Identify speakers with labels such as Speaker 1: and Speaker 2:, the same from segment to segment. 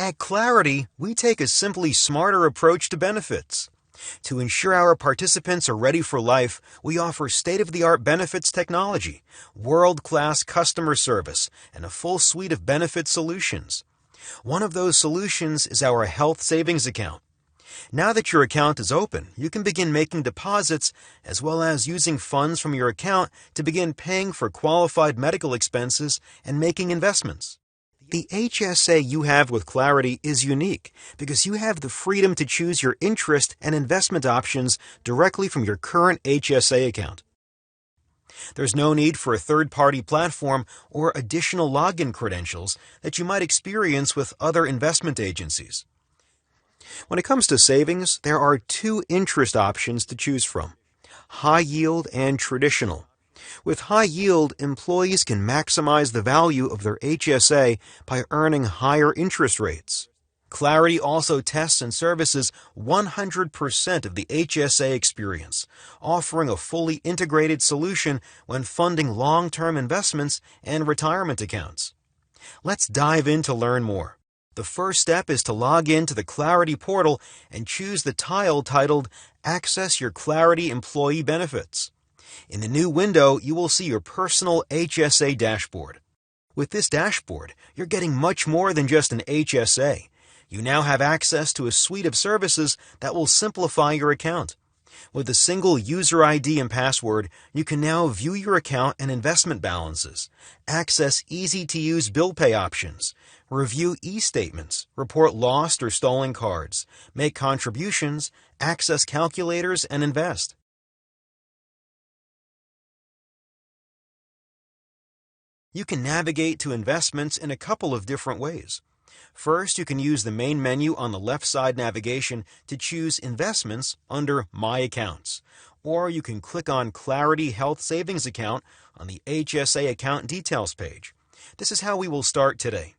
Speaker 1: At Clarity, we take a simply smarter approach to benefits. To ensure our participants are ready for life, we offer state-of-the-art benefits technology, world-class customer service, and a full suite of benefit solutions. One of those solutions is our health savings account. Now that your account is open, you can begin making deposits as well as using funds from your account to begin paying for qualified medical expenses and making investments. The HSA you have with Clarity is unique because you have the freedom to choose your interest and investment options directly from your current HSA account. There's no need for a third-party platform or additional login credentials that you might experience with other investment agencies. When it comes to savings, there are two interest options to choose from: high yield and traditional. With high yield, employees can maximize the value of their HSA by earning higher interest rates. Clarity also tests and services 100% of the HSA experience, offering a fully integrated solution when funding long-term investments and retirement accounts. Let's dive in to learn more. The first step is to log in to the Clarity portal and choose the tile titled Access Your Clarity Employee Benefits. In the new window, you will see your personal HSA dashboard. With this dashboard, you're getting much more than just an HSA. You now have access to a suite of services that will simplify your account. With a single user ID and password, you can now view your account and investment balances, access easy-to-use bill pay options, review e-statements, report lost or stolen cards, make contributions, access calculators, and invest. You can navigate to investments in a couple of different ways. First, you can use the main menu on the left side navigation to choose Investments under My Accounts, or you can click on Clarity Health Savings Account on the HSA Account Details page. This is how we will start today.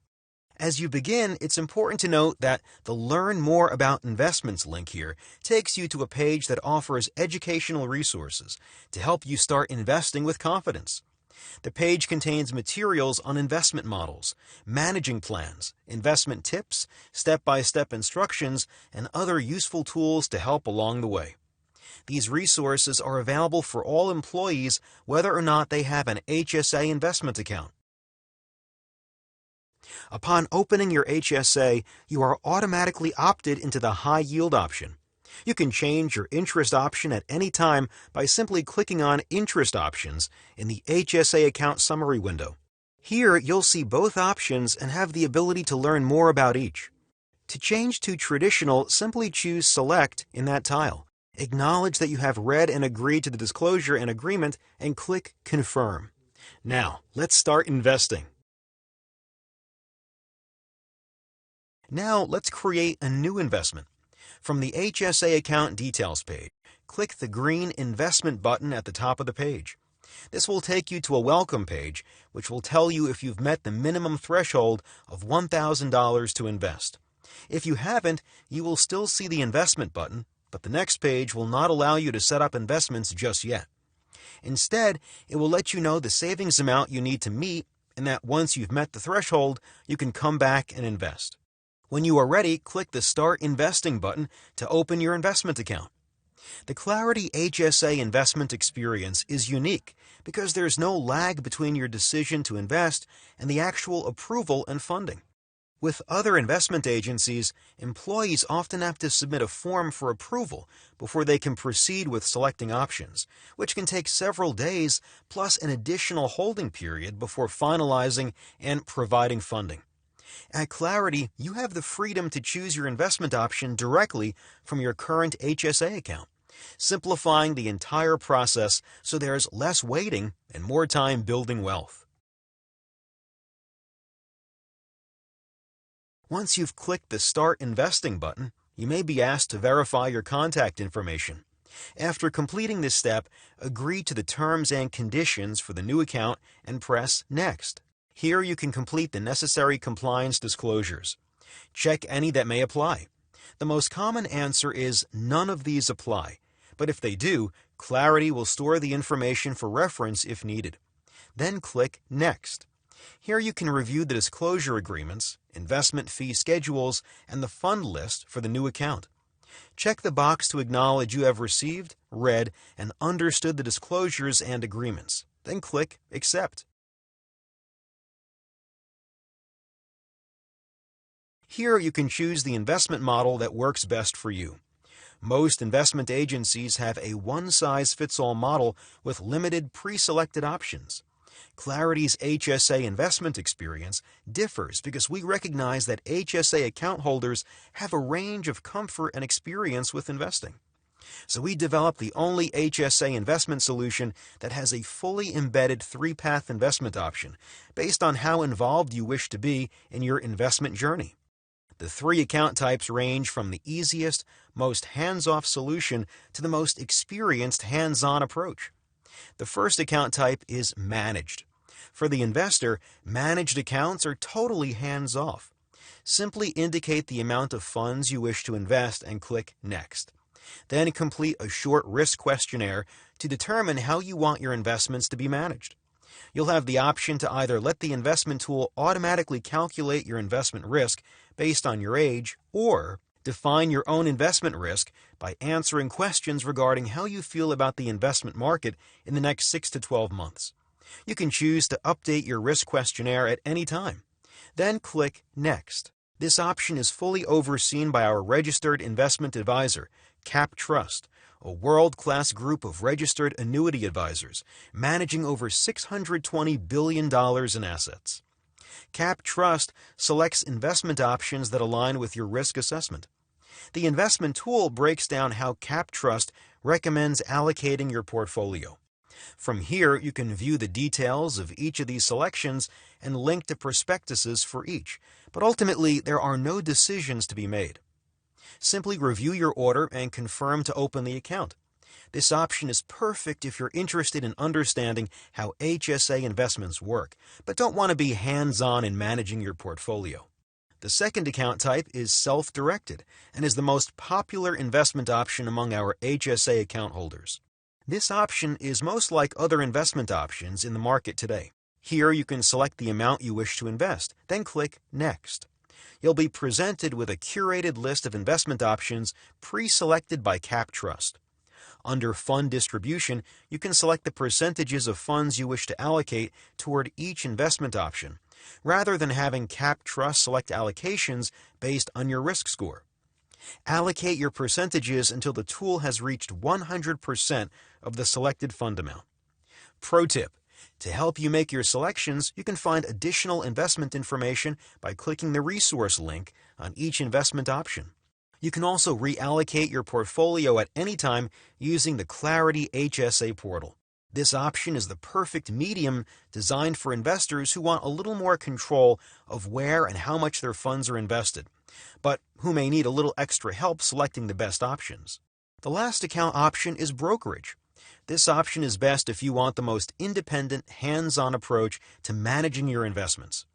Speaker 1: As you begin, it's important to note that the Learn More About Investments link here takes you to a page that offers educational resources to help you start investing with confidence. The page contains materials on investment models, managing plans, investment tips, step-by-step instructions, and other useful tools to help along the way. These resources are available for all employees whether or not they have an HSA investment account. Upon opening your HSA, you are automatically opted into the high yield option. You can change your interest option at any time by simply clicking on Interest Options in the HSA Account Summary window. Here, you'll see both options and have the ability to learn more about each. To change to Traditional, simply choose Select in that tile. Acknowledge that you have read and agreed to the disclosure and agreement, and click Confirm. Now, let's start investing. Now, let's create a new investment. From the HSA Account Details page, click the green Investment button at the top of the page. This will take you to a welcome page, which will tell you if you've met the minimum threshold of $1,000 to invest. If you haven't, you will still see the Investment button, but the next page will not allow you to set up investments just yet. Instead, it will let you know the savings amount you need to meet, and that once you've met the threshold, you can come back and invest. When you are ready, click the Start Investing button to open your investment account. The Clarity HSA investment experience is unique because there's no lag between your decision to invest and the actual approval and funding. With other investment agencies, employees often have to submit a form for approval before they can proceed with selecting options, which can take several days plus an additional holding period before finalizing and providing funding. At Clarity, you have the freedom to choose your investment option directly from your current HSA account, simplifying the entire process so there's less waiting and more time building wealth. Once you've clicked the Start Investing button, you may be asked to verify your contact information. After completing this step, agree to the terms and conditions for the new account and press Next. Here you can complete the necessary compliance disclosures. Check any that may apply. The most common answer is none of these apply, but if they do, Clarity will store the information for reference if needed. Then click Next. Here you can review the disclosure agreements, investment fee schedules, and the fund list for the new account. Check the box to acknowledge you have received, read, and understood the disclosures and agreements. Then click Accept. Here you can choose the investment model that works best for you. Most investment agencies have a one-size-fits-all model with limited pre-selected options. Clarity's HSA investment experience differs because we recognize that HSA account holders have a range of comfort and experience with investing. So we developed the only HSA investment solution that has a fully embedded three-path investment option based on how involved you wish to be in your investment journey. The three account types range from the easiest, most hands-off solution to the most experienced hands-on approach. The first account type is managed. For the investor, managed accounts are totally hands-off. Simply indicate the amount of funds you wish to invest and click Next. Then complete a short risk questionnaire to determine how you want your investments to be managed. You'll have the option to either let the investment tool automatically calculate your investment risk based on your age, or define your own investment risk by answering questions regarding how you feel about the investment market in the next 6 to 12 months. You can choose to update your risk questionnaire at any time. Then click Next. This option is fully overseen by our registered investment advisor, Cap Trust, a world-class group of registered annuity advisors managing over $620 billion in assets. Cap Trust selects investment options that align with your risk assessment. The investment tool breaks down how Cap Trust recommends allocating your portfolio. From here, you can view the details of each of these selections and link to prospectuses for each, but ultimately there are no decisions to be made. Simply review your order and confirm to open the account. This option is perfect if you're interested in understanding how HSA investments work, but don't want to be hands-on in managing your portfolio. The second account type is self-directed and is the most popular investment option among our HSA account holders. This option is most like other investment options in the market today. Here you can select the amount you wish to invest, then click Next. You'll be presented with a curated list of investment options pre-selected by Cap Trust. Under Fund Distribution, you can select the percentages of funds you wish to allocate toward each investment option, rather than having Cap Trust select allocations based on your risk score. Allocate your percentages until the tool has reached 100% of the selected fund amount. Pro tip: to help you make your selections, you can find additional investment information by clicking the resource link on each investment option. You can also reallocate your portfolio at any time using the Clarity HSA portal. This option is the perfect medium designed for investors who want a little more control of where and how much their funds are invested, but who may need a little extra help selecting the best options. The last account option is brokerage. This option is best if you want the most independent, hands-on approach to managing your investments.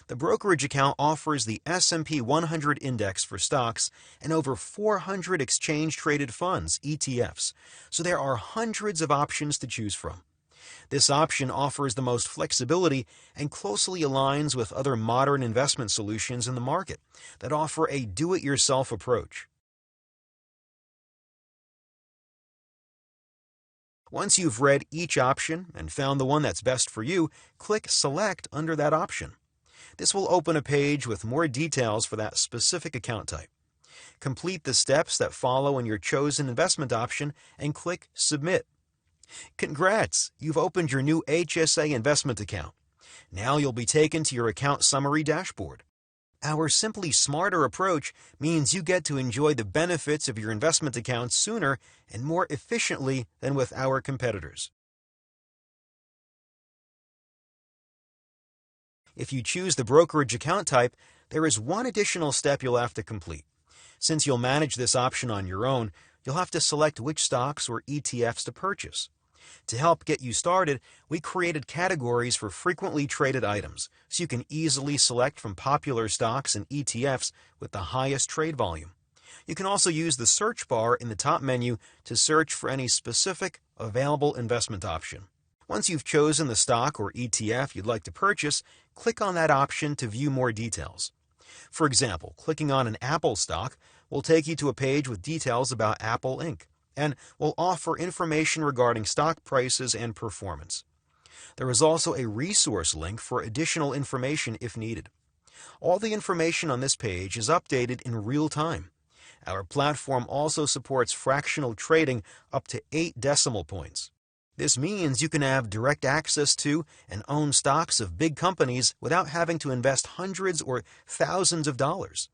Speaker 1: The brokerage account offers the S&P 100 index for stocks and over 400 exchange-traded funds, ETFs, so there are hundreds of options to choose from. This option offers the most flexibility and closely aligns with other modern investment solutions in the market that offer a do-it-yourself approach. Once you've read each option and found the one that's best for you, click Select under that option. This will open a page with more details for that specific account type. Complete the steps that follow in your chosen investment option and click Submit. Congrats! You've opened your new HSA investment account. Now you'll be taken to your account summary dashboard. Our Simply Smarter approach means you get to enjoy the benefits of your investment account sooner and more efficiently than with our competitors. If you choose the brokerage account type, there is one additional step you'll have to complete. Since you'll manage this option on your own, you'll have to select which stocks or ETFs to purchase. To help get you started, we created categories for frequently traded items, so you can easily select from popular stocks and ETFs with the highest trade volume. You can also use the search bar in the top menu to search for any specific available investment option. Once you've chosen the stock or ETF you'd like to purchase, click on that option to view more details. For example, clicking on an Apple stock will take you to a page with details about Apple Inc. and will offer information regarding stock prices and performance. There is also a resource link for additional information if needed. All the information on this page is updated in real time. Our platform also supports fractional trading up to 8 decimal points. This means you can have direct access to and own stocks of big companies without having to invest hundreds or thousands of dollars.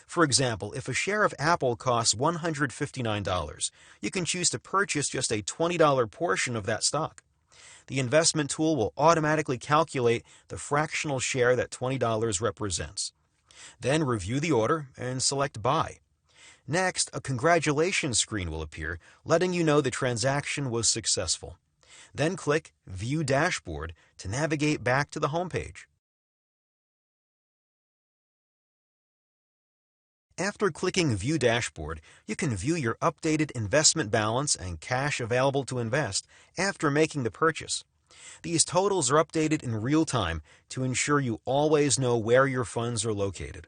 Speaker 1: For example, if a share of Apple costs $159, you can choose to purchase just a $20 portion of that stock. The investment tool will automatically calculate the fractional share that $20 represents. Then review the order and select Buy. Next, a congratulations screen will appear, letting you know the transaction was successful. Then click View Dashboard to navigate back to the home page. After clicking View Dashboard, you can view your updated investment balance and cash available to invest after making the purchase. These totals are updated in real time to ensure you always know where your funds are located.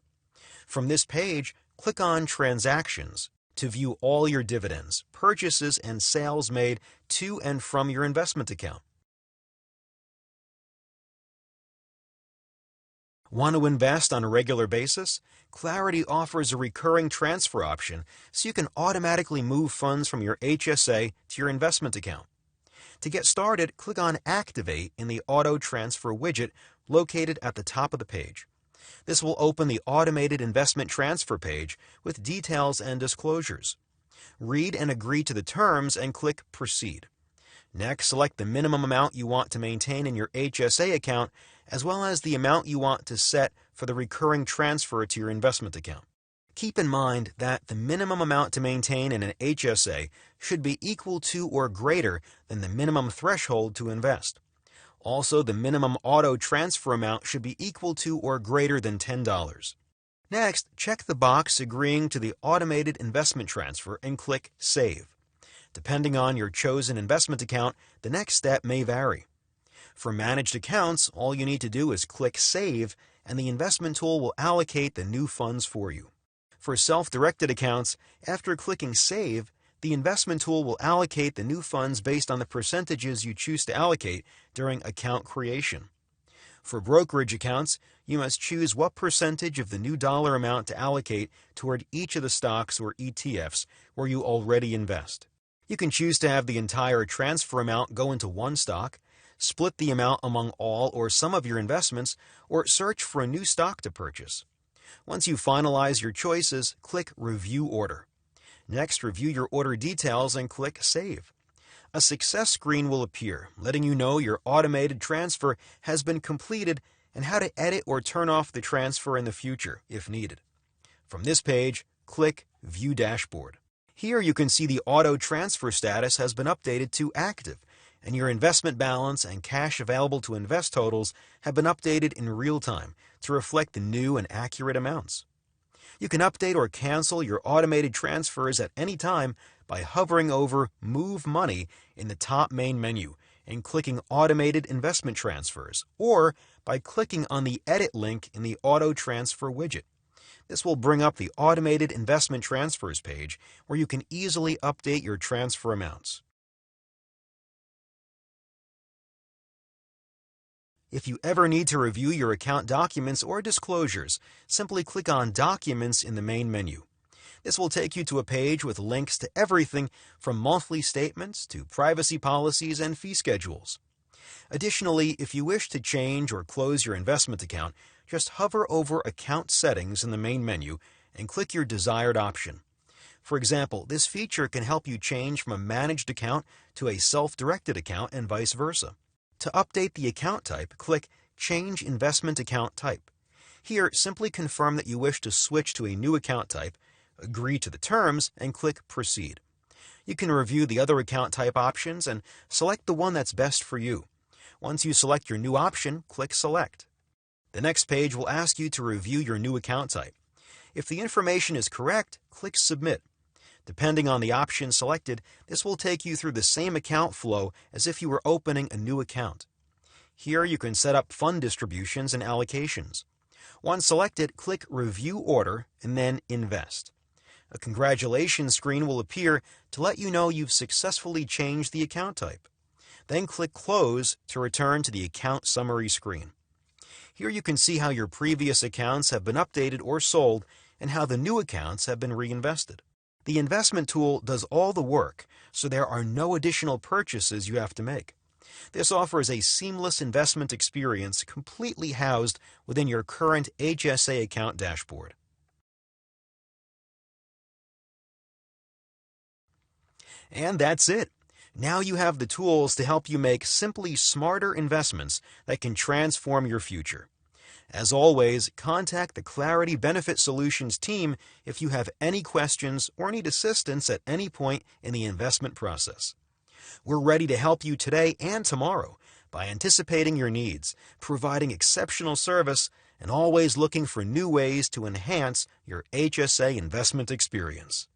Speaker 1: From this page, click on Transactions to view all your dividends, purchases, and sales made to and from your investment account. Want to invest on a regular basis? Clarity offers a recurring transfer option so you can automatically move funds from your HSA to your investment account. To get started, click on Activate in the Auto Transfer widget located at the top of the page. This will open the Automated Investment Transfer page with details and disclosures. Read and agree to the terms and click Proceed. Next, select the minimum amount you want to maintain in your HSA account, as well as the amount you want to set for the recurring transfer to your investment account. Keep in mind that the minimum amount to maintain in an HSA should be equal to or greater than the minimum threshold to invest. Also, the minimum auto transfer amount should be equal to or greater than $10. Next, check the box agreeing to the automated investment transfer and click Save. Depending on your chosen investment account, the next step may vary. For managed accounts, all you need to do is click Save, and the investment tool will allocate the new funds for you. For self-directed accounts, after clicking Save, the investment tool will allocate the new funds based on the percentages you choose to allocate during account creation. For brokerage accounts, you must choose what percentage of the new dollar amount to allocate toward each of the stocks or ETFs where you already invest. You can choose to have the entire transfer amount go into one stock, split the amount among all or some of your investments, or search for a new stock to purchase. Once you finalize your choices, click Review Order. Next, review your order details and click Save. A success screen will appear, letting you know your automated transfer has been completed and how to edit or turn off the transfer in the future if needed. From this page, click View Dashboard. Here you can see the auto transfer status has been updated to active, and your investment balance and cash available to invest totals have been updated in real time to reflect the new and accurate amounts. You can update or cancel your automated transfers at any time by hovering over Move Money in the top main menu and clicking Automated Investment Transfers, or by clicking on the Edit link in the Auto Transfer widget. This will bring up the Automated Investment Transfers page where you can easily update your transfer amounts. If you ever need to review your account documents or disclosures, simply click on Documents in the main menu. This will take you to a page with links to everything from monthly statements to privacy policies and fee schedules. Additionally, if you wish to change or close your investment account, just hover over Account Settings in the main menu and click your desired option. For example, this feature can help you change from a managed account to a self-directed account and vice versa. To update the account type, click Change Investment Account Type. Here, simply confirm that you wish to switch to a new account type, agree to the terms, and click Proceed. You can review the other account type options and select the one that's best for you. Once you select your new option, click Select. The next page will ask you to review your new account type. If the information is correct, click Submit. Depending on the option selected, this will take you through the same account flow as if you were opening a new account. Here you can set up fund distributions and allocations. Once selected, click Review Order and then Invest. A congratulations screen will appear to let you know you've successfully changed the account type. Then click Close to return to the account summary screen. Here you can see how your previous accounts have been updated or sold and how the new accounts have been reinvested. The investment tool does all the work, so there are no additional purchases you have to make. This offers a seamless investment experience completely housed within your current HSA account dashboard. And that's it. Now you have the tools to help you make simply smarter investments that can transform your future. As always, contact the Clarity Benefit Solutions team if you have any questions or need assistance at any point in the investment process. We're ready to help you today and tomorrow by anticipating your needs, providing exceptional service, and always looking for new ways to enhance your HSA investment experience.